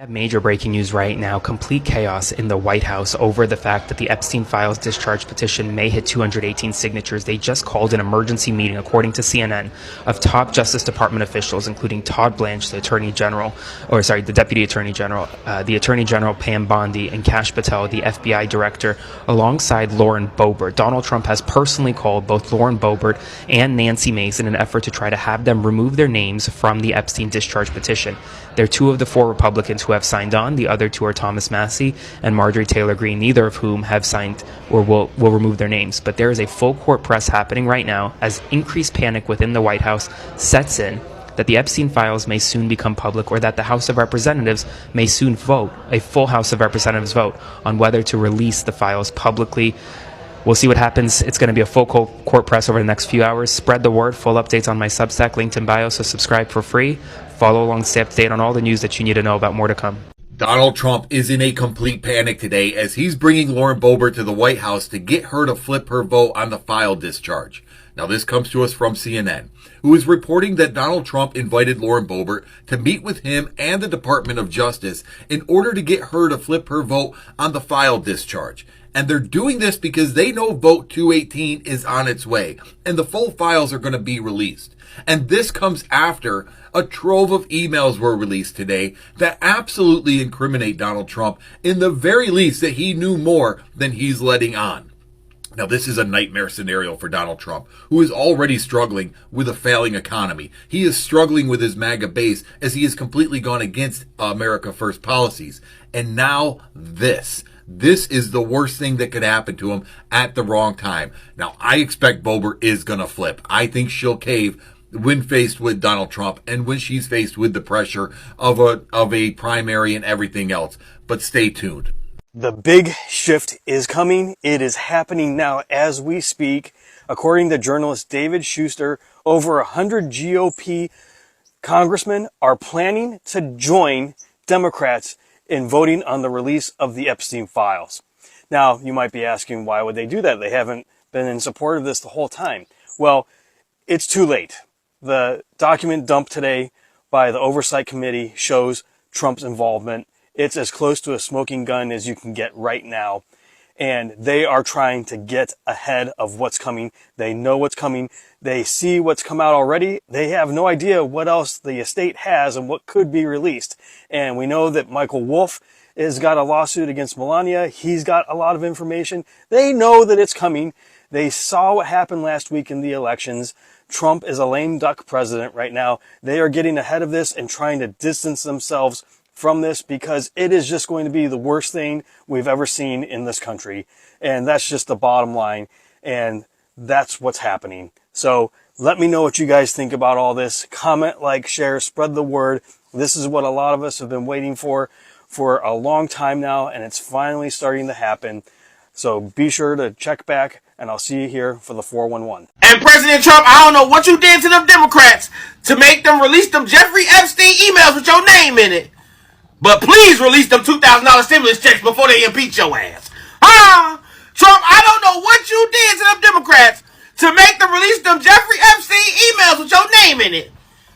We have major breaking news right now. Complete chaos in the White House over the fact that the Epstein files discharge petition may hit 218 signatures. They just called an emergency meeting, according to CNN, of top Justice Department officials, including Todd Blanche, the Deputy Attorney General, the Attorney General Pam Bondi, and Kash Patel, the FBI Director, alongside Lauren Boebert. Donald Trump has personally called both Lauren Boebert and Nancy Mace in an effort to try to have them remove their names from the Epstein discharge petition. They're two of the four Republicans who have signed on. The other two are Thomas Massie and Marjorie Taylor Greene, neither of whom have signed or will remove their names. But there is a full court press happening right now as increased panic within the White House sets in that the Epstein files may soon become public, or that the House of Representatives may soon vote, a full House of Representatives vote, on whether to release the files publicly. We'll see what happens. It's going to be a full court press over the next few hours. Spread the word. Full updates on my Substack, linked in bio, so subscribe for free. Follow along, stay up to date on all the news that you need to know about. More to come. Donald Trump is in a complete panic today as he's bringing Lauren Boebert to the White House to get her to flip her vote on the file discharge. Now, this comes to us from CNN, who is reporting that Donald Trump invited Lauren Boebert to meet with him and the Department of Justice in order to get her to flip her vote on the file discharge. And they're doing this because they know vote 218 is on its way and the full files are going to be released. And this comes after a trove of emails were released today that absolutely incriminate Donald Trump, in the very least that he knew more than he's letting on. Now, this is a nightmare scenario for Donald Trump, who is already struggling with a failing economy. He is struggling with his MAGA base as he has completely gone against America First policies. And now this. This is the worst thing that could happen to him at the wrong time. Now, I expect Boebert is going to flip. I think she'll cave when faced with Donald Trump and when she's faced with the pressure of a primary and everything else. But stay tuned. The big shift is coming. It is happening now as we speak. According to journalist David Schuster, over 100 GOP congressmen are planning to join Democrats in voting on the release of the Epstein files. Now, you might be asking, why would they do that? They haven't been in support of this the whole time. Well, it's too late. The document dumped today by the Oversight Committee shows Trump's involvement. It's as close to a smoking gun as you can get right now. And they are trying to get ahead of what's coming. They know what's coming. They see what's come out already. They have no idea what else the estate has and what could be released. And we know that Michael Wolff has got a lawsuit against Melania. He's got a lot of information. They know that it's coming. They saw what happened last week in the elections. Trump is a lame duck president right now. They are getting ahead of this and trying to distance themselves from this because it is just going to be the worst thing we've ever seen in this country. And that's just the bottom line. And that's what's happening. So let me know what you guys think about all this. Comment, like, share, spread the word. This is what a lot of us have been waiting for a long time now, and it's finally starting to happen. So be sure to check back, and I'll see you here for the 411. And President Trump, I don't know what you did to them Democrats to make them release them Jeffrey Epstein emails with your name in it. But please release them $2,000 stimulus checks before they impeach your ass. Trump, I don't know what you did to them Democrats to make them release them Jeffrey Epstein emails with your name in it.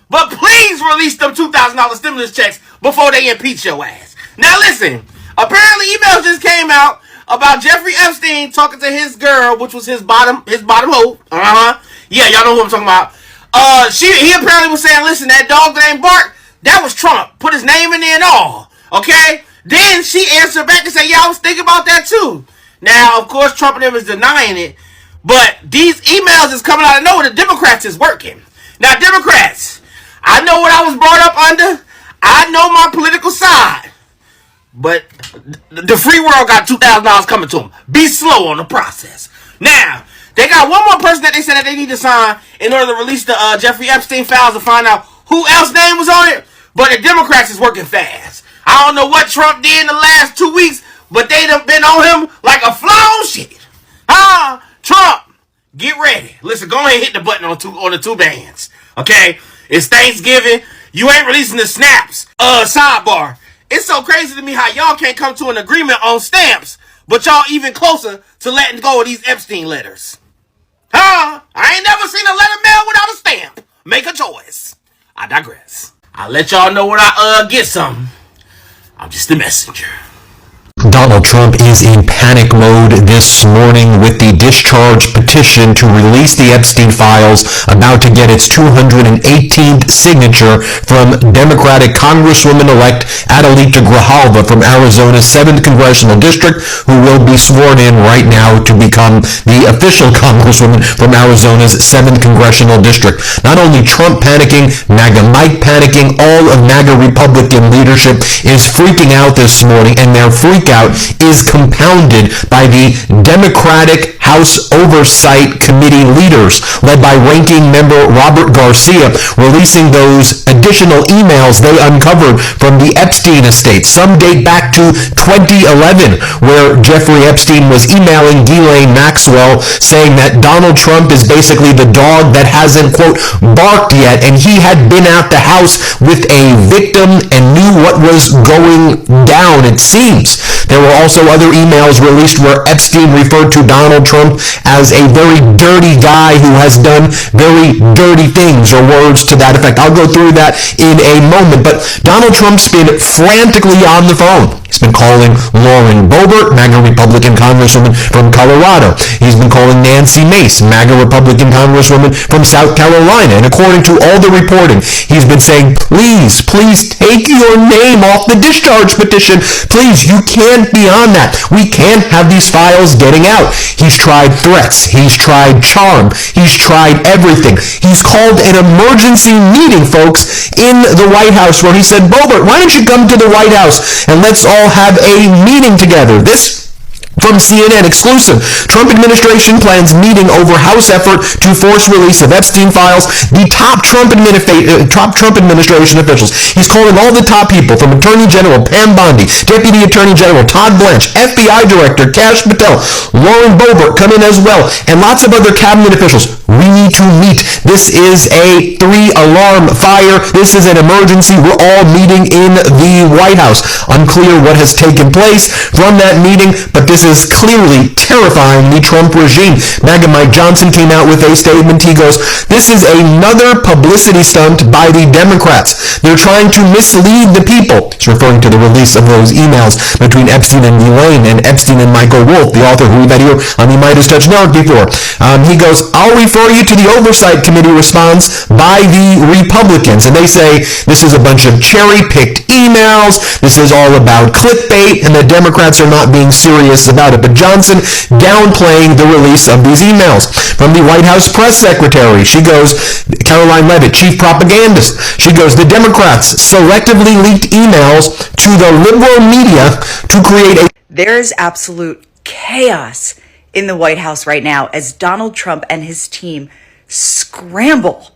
But please release them $2,000 stimulus checks before they impeach your ass. Now listen, apparently emails just came out about Jeffrey Epstein talking to his girl, which was his bottom hoe. Yeah, y'all know who I'm talking about. He apparently was saying, listen, that dog that ain't bark, that was Trump. Put his name in there and all. Okay? Then she answered back and said, yeah, I was thinking about that too. Now, of course, Trump and them is denying it. But these emails is coming out of nowhere. The Democrats is working. Now, Democrats, I know what I was brought up under. I know my political side. But the free world got $2,000 coming to them. Be slow on the process. Now, they got one more person that they said that they need to sign in order to release the Jeffrey Epstein files to find out who else's name was on it. But the Democrats is working fast. I don't know what Trump did in the last 2 weeks, but they done been on him like a fly on shit. Trump, get ready. Listen, go ahead and hit the button on the two bands. Okay? It's Thanksgiving. You ain't releasing the snaps. Sidebar. It's so crazy to me how y'all can't come to an agreement on stamps, but y'all even closer to letting go of these Epstein letters. I ain't never seen a letter mailed without a stamp. Make a choice. I digress. I'll let y'all know when I get something. I'm just a messenger. Donald Trump is in panic mode this morning with the discharge petition to release the Epstein files about to get its 218th signature from Democratic Congresswoman-elect Adelita Grijalva from Arizona's 7th Congressional District, who will be sworn in right now to become the official Congresswoman from Arizona's 7th Congressional District. Not only Trump panicking, MAGA Mike panicking, all of MAGA Republican leadership is freaking out this morning, and their freak out is compounded by the Democratic House Oversight Committee leaders, led by ranking member Robert Garcia, releasing those additional emails they uncovered from the Epstein estate. Some date back to 2011, where Jeffrey Epstein was emailing Ghislaine Maxwell saying that Donald Trump is basically the dog that hasn't, quote, barked yet, and he had been at the house with a victim and knew what was going down, it seems. There were also other emails released where Epstein referred to Donald Trump as a very dirty guy who has done very dirty things, or words to that effect. I'll go through that in a moment, but Donald Trump's been frantically on the phone. He's been calling Lauren Boebert, MAGA Republican Congresswoman from Colorado. He's been calling Nancy Mace, MAGA Republican Congresswoman from South Carolina. And according to all the reporting, he's been saying, please take your name off the discharge petition. Please, you can't be on that. We can't have these files getting out. He's tried threats. He's tried charm. He's tried everything. He's called an emergency meeting, folks, in the White House, where he said, Boebert, why don't you come to the White House and let's all have a meeting together. This from CNN exclusive. Trump administration plans meeting over House effort to force release of Epstein files. The top Trump administration officials. He's calling all the top people, from Attorney General Pam Bondi, Deputy Attorney General Todd Blanche, FBI Director Kash Patel, Lauren Boebert come in as well, and lots of other cabinet officials. We need to meet. This is a 3-alarm fire. This is an emergency. We're all meeting in the White House. Unclear what has taken place from that meeting, but this is clearly terrifying the Trump regime. MAGA Mike Johnson came out with a statement. He goes, this is another publicity stunt by the Democrats. They're trying to mislead the people. He's referring to the release of those emails between Epstein and Ghislaine, and Epstein and Michael Wolff, the author who we've had here on the Midas Touch Network before. He goes, I'll refer you to the Oversight Committee response by the Republicans. And they say this is a bunch of cherry-picked emails. This is all about clickbait, and the Democrats are not being serious about it. But Johnson downplaying the release of these emails. From the White House press secretary, she goes, Caroline Levitt, chief propagandist, she goes, the Democrats selectively leaked emails to the liberal media to create a... There is absolute chaos in the White House right now as Donald Trump and his team scramble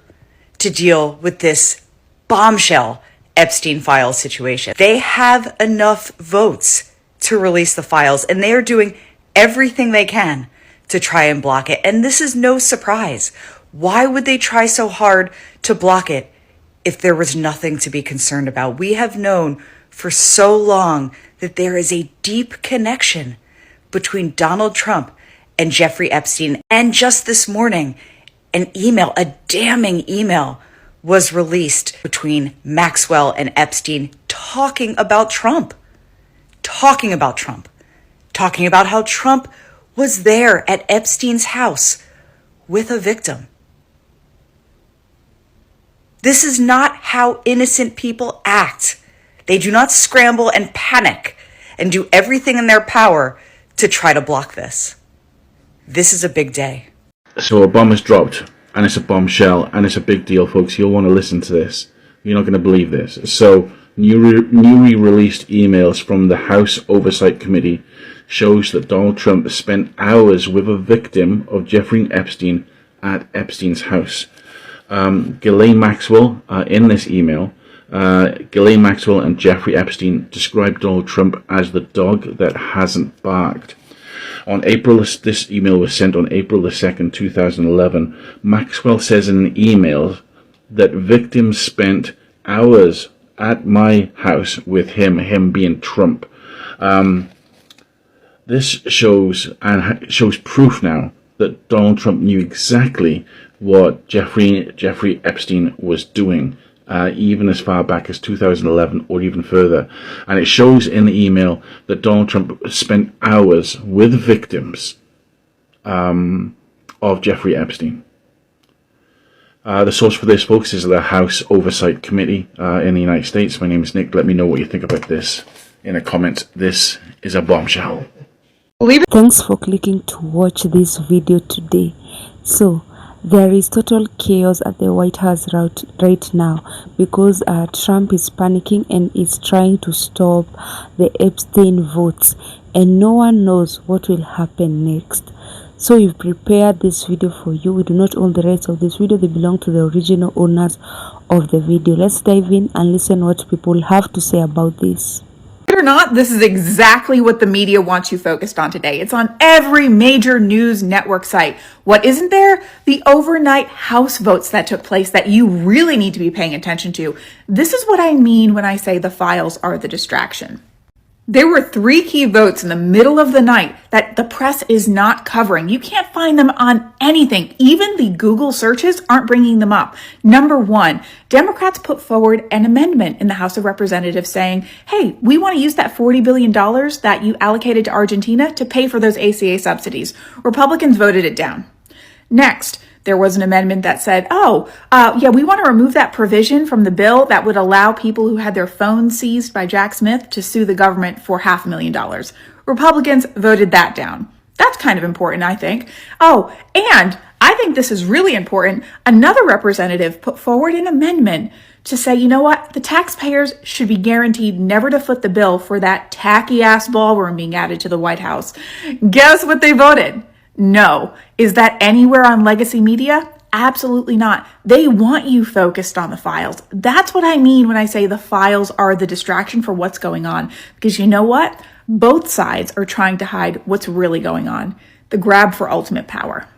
to deal with this bombshell Epstein files situation. They have enough votes to release the files, and they are doing everything they can to try and block it. And this is no surprise. Why would they try so hard to block it if there was nothing to be concerned about? We have known for so long that there is a deep connection between Donald Trump and Jeffrey Epstein. And just this morning, an email, a damning email, was released between Maxwell and Epstein talking about Trump. Talking about how Trump was there at Epstein's house with a victim. This is not how innocent people act. They do not scramble and panic and do everything in their power to try to block this. This is a big day. So a bomb is dropped, and it's a bombshell, and it's a big deal, folks. You'll want to listen to this. You're not going to believe this. So newly released emails from the House Oversight Committee shows that Donald Trump spent hours with a victim of Jeffrey Epstein at Epstein's house. Ghislaine Maxwell, in this email, Ghislaine Maxwell and Jeffrey Epstein described Donald Trump as the dog that hasn't barked. This email was sent on April the 2nd, 2011. Maxwell says in an email that victims spent hours at my house with him being Trump. This shows proof now that Donald Trump knew exactly what Jeffrey Epstein was doing. even as far back as 2011 or even further. And it shows in the email that Donald Trump spent hours with victims of Jeffrey Epstein. The source for this, folks, is the House Oversight Committee in the United States. My name is Nick. Let me know what you think about this in a comment. This is a bombshell. Thanks for clicking to watch this video today. So, there is total chaos at the White House right now because Trump is panicking and is trying to stop the Epstein votes, and no one knows what will happen next. So we've prepared this video for you. We do not own the rights of this video. They belong to the original owners of the video. Let's dive in and listen what people have to say about this. Believe it or not, this is exactly what the media wants you focused on today. It's on every major news network site. What isn't there? The overnight House votes that took place that you really need to be paying attention to. This is what I mean when I say the files are the distraction. There were 3 key votes in the middle of the night that the press is not covering. You can't find them on anything. Even the Google searches aren't bringing them up. Number 1, Democrats put forward an amendment in the House of Representatives saying, hey, we want to use that $40 billion that you allocated to Argentina to pay for those ACA subsidies. Republicans voted it down. Next, there was an amendment that said, we want to remove that provision from the bill that would allow people who had their phones seized by Jack Smith to sue the government for $500,000. Republicans voted that down. That's kind of important, I think. Oh, and I think this is really important. Another representative put forward an amendment to say, you know what? The taxpayers should be guaranteed never to foot the bill for that tacky-ass ballroom being added to the White House. Guess what they voted? No. Is that anywhere on legacy media? Absolutely not. They want you focused on the files. That's what I mean when I say the files are the distraction for what's going on. Because you know what? Both sides are trying to hide what's really going on. The grab for ultimate power.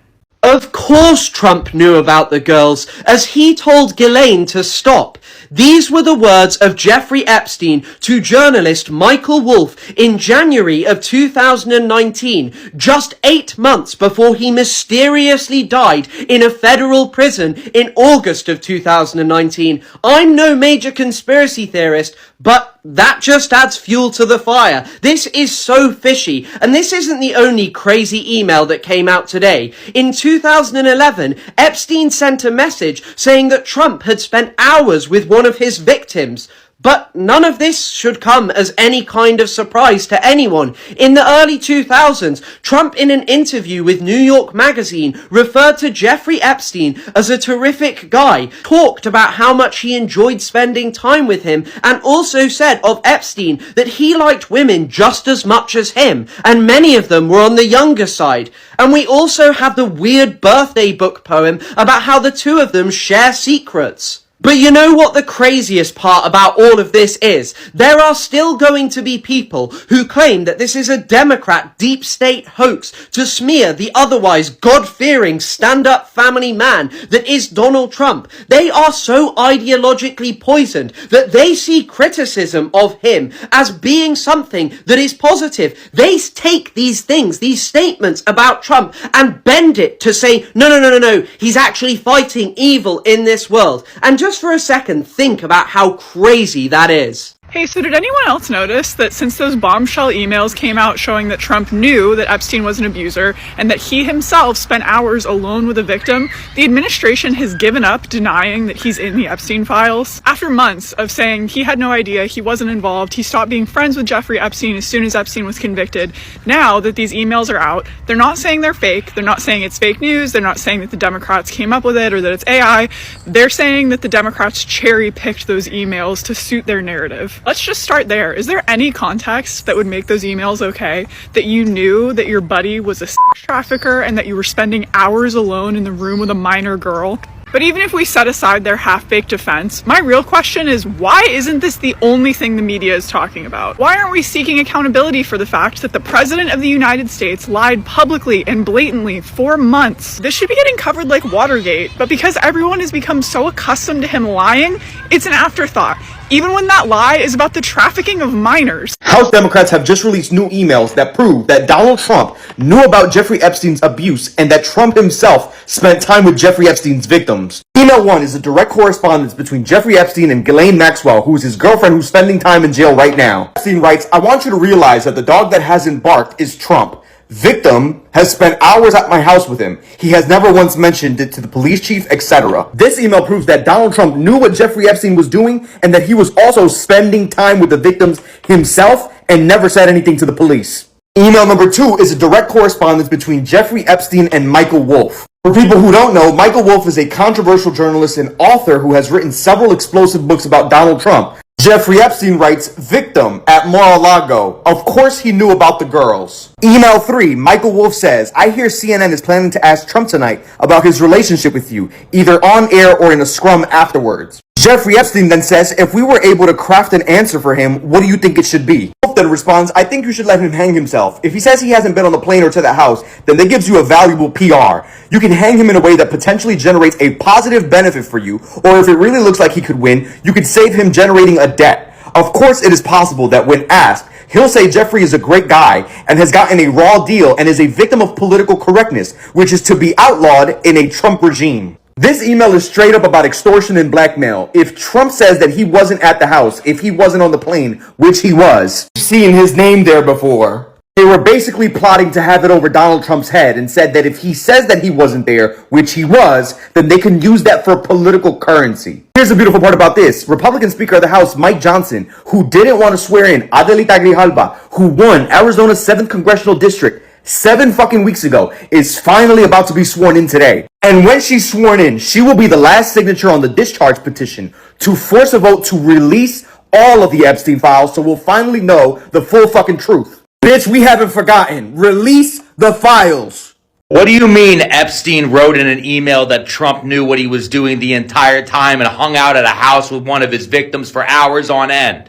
Of course Trump knew about the girls, as he told Ghislaine to stop. These were the words of Jeffrey Epstein to journalist Michael Wolff in January of 2019, just 8 months before he mysteriously died in a federal prison in August of 2019. I'm no major conspiracy theorist, but that just adds fuel to the fire. This is so fishy, and this isn't the only crazy email that came out today. In 2011, Epstein sent a message saying that Trump had spent hours with one of his victims. But none of this should come as any kind of surprise to anyone. In the early 2000s, Trump, in an interview with New York Magazine, referred to Jeffrey Epstein as a terrific guy, talked about how much he enjoyed spending time with him, and also said of Epstein that he liked women just as much as him, and many of them were on the younger side. And we also have the weird birthday book poem about how the two of them share secrets. But you know what the craziest part about all of this is? There are still going to be people who claim that this is a Democrat deep state hoax to smear the otherwise God-fearing stand-up family man that is Donald Trump. They are so ideologically poisoned that they see criticism of him as being something that is positive. They take these things, these statements about Trump, and bend it to say, no, he's actually fighting evil in this world. And just for a second, think about how crazy that is. Hey, so did anyone else notice that since those bombshell emails came out showing that Trump knew that Epstein was an abuser and that he himself spent hours alone with a victim, the administration has given up denying that he's in the Epstein files? After months of saying he had no idea, he wasn't involved, he stopped being friends with Jeffrey Epstein as soon as Epstein was convicted, now that these emails are out, they're not saying they're fake, they're not saying it's fake news, they're not saying that the Democrats came up with it or that it's AI, they're saying that the Democrats cherry-picked those emails to suit their narrative. Let's just start there. Is there any context that would make those emails okay? That you knew that your buddy was a sex trafficker and that you were spending hours alone in the room with a minor girl? But even if we set aside their half-baked defense, my real question is, why isn't this the only thing the media is talking about? Why aren't we seeking accountability for the fact that the President of the United States lied publicly and blatantly for months? This should be getting covered like Watergate, but because everyone has become so accustomed to him lying, it's an afterthought. even when that lie is about the trafficking of minors. House Democrats have just released new emails that prove that Donald Trump knew about Jeffrey Epstein's abuse and that Trump himself spent time with Jeffrey Epstein's victims. Email 1 is a direct correspondence between Jeffrey Epstein and Ghislaine Maxwell, who is his girlfriend who's spending time in jail right now. Epstein writes, "I want you to realize that the dog that hasn't barked is Trump. Victim has spent hours at my house with him. He has never once mentioned it to the police chief, etc." This email proves that Donald Trump knew what Jeffrey Epstein was doing and that he was also spending time with the victims himself and never said anything to the police. Email number 2 is a direct correspondence between Jeffrey Epstein and Michael Wolff. For people who don't know, Michael Wolff is a controversial journalist and author who has written several explosive books about Donald Trump. Jeffrey Epstein writes, "Victim at Mar-a-Lago. Of course he knew about the girls." Email 3, Michael Wolff says, "I hear CNN is planning to ask Trump tonight about his relationship with you, either on air or in a scrum afterwards." Jeffrey Epstein then says, "If we were able to craft an answer for him, what do you think it should be?" Wolff then responds, "I think you should let him hang himself. If he says he hasn't been on the plane or to the house, then that gives you a valuable PR. You can hang him in a way that potentially generates a positive benefit for you, or if it really looks like he could win, you could save him generating a debt. Of course, it is possible that when asked, he'll say Jeffrey is a great guy and has gotten a raw deal and is a victim of political correctness, which is to be outlawed in a Trump regime." This email is straight up about extortion and blackmail. If Trump says that he wasn't at the house, if he wasn't on the plane, which he was, seen his name there before, they were basically plotting to have it over Donald Trump's head and said that if he says that he wasn't there, which he was, then they can use that for political currency. Here's the beautiful part about this. Republican Speaker of the House, Mike Johnson, who didn't want to swear in Adelita Grijalba, who won Arizona's 7th Congressional District 7 fucking weeks ago, is finally about to be sworn in today. And when she's sworn in, she will be the last signature on the discharge petition to force a vote to release all of the Epstein files so we'll finally know the full fucking truth. Bitch, we haven't forgotten. Release the files. What do you mean Epstein wrote in an email that Trump knew what he was doing the entire time and hung out at a house with one of his victims for hours on end?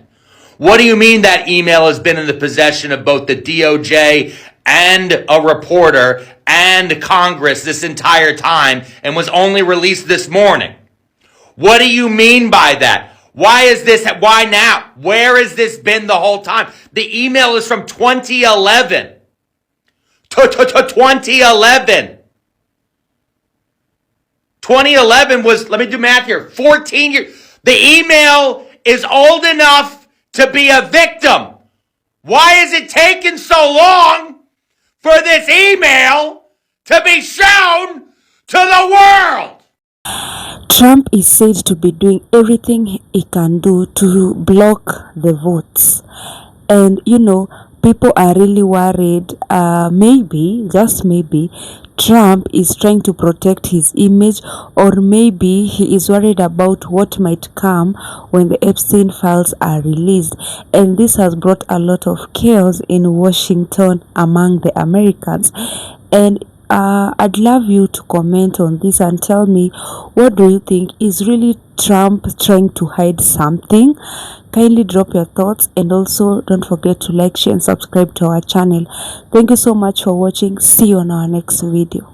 What do you mean that email has been in the possession of both the DOJ and a reporter and Congress this entire time and was only released this morning? What do you mean by that? Why is this? Why now? Where has this been the whole time? The email is from 2011. 2011. 2011 was, let me do math here, 14 years. The email is old enough to be a victim. Why is it taking so long for this email to be shown to the world? Trump is said to be doing everything he can do to block the votes. And you know, people are really worried. Maybe, just maybe, Trump is trying to protect his image, or maybe he is worried about what might come when the Epstein files are released. And this has brought a lot of chaos in Washington among the Americans. And I'd love you to comment on this and tell me, what do you think? Is really Trump trying to hide something? Kindly drop your thoughts, and also don't forget to like, share and subscribe to our channel. Thank you so much for watching. See you on our next video.